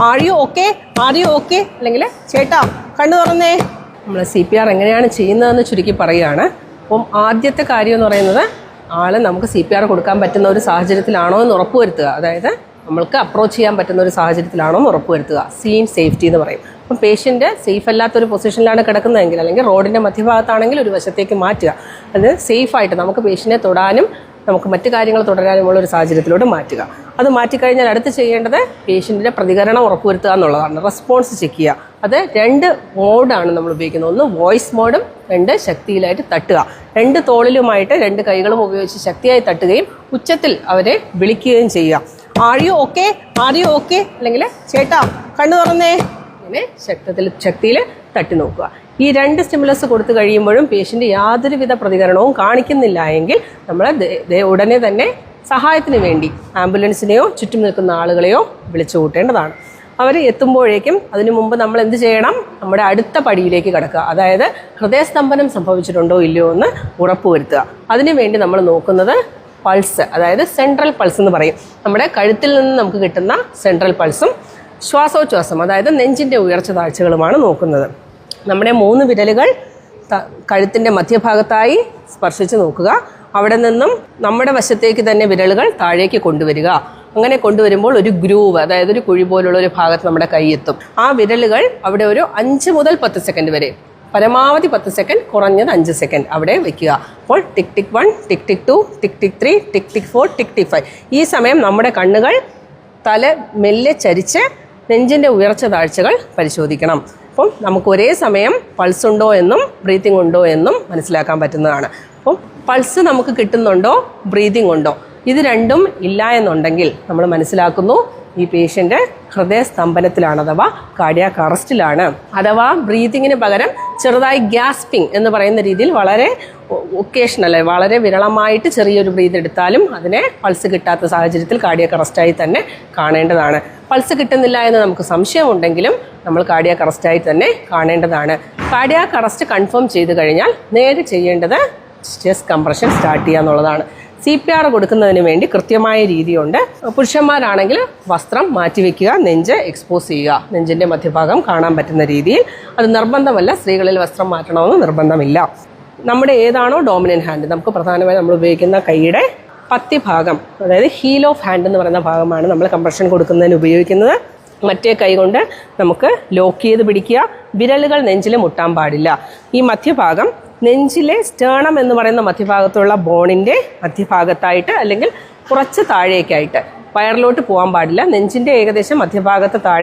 Are you okay അല്ലെങ്കിൽ ചേട്ടാ കണ്ണു തുറന്നേ. നമ്മൾ CPR എങ്ങനെയാണ് ചെയ്യുന്നതെന്ന് ചുരുക്കി പറയുകയാണ്. അപ്പം ആദ്യത്തെ കാര്യം എന്ന് പറയുന്നത് ആൾ നമുക്ക് CPR കൊടുക്കാൻ പറ്റുന്ന ഒരു സാഹചര്യത്തിലാണോ എന്ന് ഉറപ്പുവരുത്തുക. അതായത് നമ്മൾക്ക് അപ്രോച്ച് ചെയ്യാൻ പറ്റുന്ന ഒരു സാഹചര്യത്തിലാണോ എന്ന് ഉറപ്പുവരുത്തുക. സീൻ സേഫ്റ്റി എന്ന് പറയും. അപ്പം പേഷ്യൻ്റ് സേഫ് അല്ലാത്തൊരു പൊസിഷനിലാണ് കിടക്കുന്നതെങ്കിൽ അല്ലെങ്കിൽ റോഡിൻ്റെ മധ്യഭാഗത്താണെങ്കിൽ ഒരു വശത്തേക്ക് മാറ്റുക. അത് സേഫായിട്ട് നമുക്ക് പേഷ്യൻറ്റിനെ തൊടാനും നമുക്ക് മറ്റു കാര്യങ്ങൾ തുടരാനുമുള്ള ഒരു സാഹചര്യത്തിലോട്ട് മാറ്റുക. അത് മാറ്റിക്കഴിഞ്ഞാൽ അടുത്ത് ചെയ്യേണ്ടത് പേഷ്യൻറ്റിൻ്റെ പ്രതികരണം ഉറപ്പുവരുത്തുക എന്നുള്ളതാണ്. റെസ്പോൺസ് ചെക്ക് ചെയ്യുക. അത് 2 മോഡാണ് നമ്മൾ ഉപയോഗിക്കുന്നത്. ഒന്ന് വോയിസ് മോഡും 2 ശക്തിയിലായിട്ട് തട്ടുക. 2 തോളിലുമായിട്ട് 2 കൈകളും ഉപയോഗിച്ച് ശക്തിയായി തട്ടുകയും ഉച്ചത്തിൽ അവരെ വിളിക്കുകയും ചെയ്യുക. ആർ യു ഓക്കെ അല്ലെങ്കിൽ ചേട്ടാ കണ്ണു തുറന്നേ. ഇങ്ങനെ ശക്തിയിൽ തട്ടി നോക്കുക. ഈ 2 സ്റ്റിമുലസ് കൊടുത്തു കഴിയുമ്പോഴും പേഷ്യൻ്റ് യാതൊരുവിധ പ്രതികരണവും കാണിക്കുന്നില്ല എങ്കിൽ നമ്മൾ ഉടനെ തന്നെ സഹായത്തിന് വേണ്ടി ആംബുലൻസിനെയോ ചുറ്റും നിൽക്കുന്ന ആളുകളെയോ വിളിച്ചു കൂട്ടേണ്ടതാണ്. അവർ എത്തുമ്പോഴേക്കും അതിനു മുമ്പ് നമ്മൾ എന്ത് ചെയ്യണം? നമ്മുടെ അടുത്ത പടിയിലേക്ക് കിടക്കുക. അതായത് ഹൃദയസ്തംഭനം സംഭവിച്ചിട്ടുണ്ടോ ഇല്ലയോ എന്ന് ഉറപ്പുവരുത്തുക. അതിനുവേണ്ടി നമ്മൾ നോക്കുന്നത് പൾസ്, അതായത് സെൻട്രൽ പൾസ് എന്ന് പറയും. നമ്മുടെ കഴുത്തിൽ നിന്ന് നമുക്ക് കിട്ടുന്ന സെൻട്രൽ പൾസും ശ്വാസോച്ഛ്വാസം അതായത് നെഞ്ചിൻ്റെ ഉയർച്ച താഴ്ചകളുമാണ് നോക്കുന്നത്. നമ്മുടെ 3 വിരലുകൾ കഴുത്തിൻ്റെ മധ്യഭാഗത്തായി സ്പർശിച്ച് നോക്കുക. അവിടെ നിന്നും നമ്മുടെ വശത്തേക്ക് തന്നെ വിരലുകൾ താഴേക്ക് കൊണ്ടുവരിക. അങ്ങനെ കൊണ്ടുവരുമ്പോൾ ഒരു ഗ്രൂവ്, അതായത് ഒരു കുഴി പോലുള്ള ഒരു ഭാഗത്ത് നമ്മുടെ കൈ എത്തും. ആ വിരലുകൾ അവിടെ ഒരു 5 മുതൽ 10 സെക്കൻഡ് വരെ, പരമാവധി 10 സെക്കൻഡ്, കുറഞ്ഞത് 5 സെക്കൻഡ് അവിടെ വെക്കുക. അപ്പോൾ ടിക് ടിക് 1, ടിക് ടിക് 2, ടിക് ടിക് 3, ടിക് ടിക് 4, ടിക് ടിക് 5. ഈ സമയം നമ്മുടെ കണ്ണുകൾ തല മെല്ലെ ചരിച്ച് നെഞ്ചിൻ്റെ ഉയർച്ച താഴ്ചകൾ പരിശോധിക്കണം. അപ്പം നമുക്ക് ഒരേ സമയം പൾസ് ഉണ്ടോ എന്നും ബ്രീത്തിങ് ഉണ്ടോ എന്നും മനസ്സിലാക്കാൻ പറ്റുന്നതാണ്. അപ്പം പൾസ് നമുക്ക് കിട്ടുന്നുണ്ടോ, ബ്രീതിങ് ഉണ്ടോ, ഇത് രണ്ടും ഇല്ല എന്നുണ്ടെങ്കിൽ നമ്മൾ മനസ്സിലാക്കുന്നു ഈ പേഷ്യൻ്റ് ഹൃദയസ്തംഭനത്തിലാണ്, അഥവാ കാർഡിയാക് അറസ്റ്റിലാണ്. അഥവാ ബ്രീതിങ്ങിന് പകരം ചെറുതായി ഗ്യാസ്പിംഗ് എന്ന് പറയുന്ന രീതിയിൽ വളരെ ഒക്കേഷണൽ, വളരെ വിരളമായിട്ട് ചെറിയൊരു ബ്രീത്ത് എടുത്താലും അതിനെ പൾസ് കിട്ടാത്ത സാഹചര്യത്തിൽ കാർഡിയാക് അറസ്റ്റായി തന്നെ കാണേണ്ടതാണ്. പൾസ് കിട്ടുന്നില്ല എന്ന് നമുക്ക് സംശയമുണ്ടെങ്കിലും നമ്മൾ കാർഡിയാക് അറസ്റ്റായി തന്നെ കാണേണ്ടതാണ്. കാർഡിയാക് അറസ്റ്റ് കൺഫേം ചെയ്ത് കഴിഞ്ഞാൽ നേരെ ചെയ്യേണ്ടത് ചെസ്റ്റ് കംപ്രഷൻ സ്റ്റാർട്ട് ചെയ്യുക എന്നുള്ളതാണ്. CPR കൊടുക്കുന്നതിന് വേണ്ടി കൃത്യമായ രീതിയുണ്ട്. പുരുഷന്മാരാണെങ്കിൽ വസ്ത്രം മാറ്റിവെക്കുക, നെഞ്ച് എക്സ്പോസ് ചെയ്യുക, നെഞ്ചിൻ്റെ മധ്യഭാഗം കാണാൻ പറ്റുന്ന രീതിയിൽ. അത് നിർബന്ധമല്ല, സ്ത്രീകളിൽ വസ്ത്രം മാറ്റണമെന്ന് നിർബന്ധമില്ല. നമ്മുടെ ഏതാണോ ഡോമിനൻ്റ് ഹാൻഡ്, നമുക്ക് പ്രധാനമായും നമ്മൾ ഉപയോഗിക്കുന്ന കൈയുടെ പത്തിഭാഗം, അതായത് ഹീൽ ഓഫ് ഹാൻഡ് എന്ന് പറയുന്ന ഭാഗമാണ് നമ്മൾ കംപ്രഷൻ കൊടുക്കുന്നതിന് ഉപയോഗിക്കുന്നത്. മറ്റേ കൈ കൊണ്ട് നമുക്ക് ലോക്ക് ചെയ്ത് പിടിക്കുക. വിരലുകൾ നെഞ്ചിൽ മുട്ടാൻ പാടില്ല. ഈ മധ്യഭാഗം നെഞ്ചിലെ സ്റ്റേണം എന്ന് പറയുന്ന മധ്യഭാഗത്തുള്ള ബോണിൻ്റെ മധ്യഭാഗത്തായിട്ട് അല്ലെങ്കിൽ കുറച്ച് താഴേക്കായിട്ട്, വയറിലോട്ട് പോകാൻ പാടില്ല. നെഞ്ചിൻ്റെ ഏകദേശം മധ്യഭാഗത്ത് താഴെ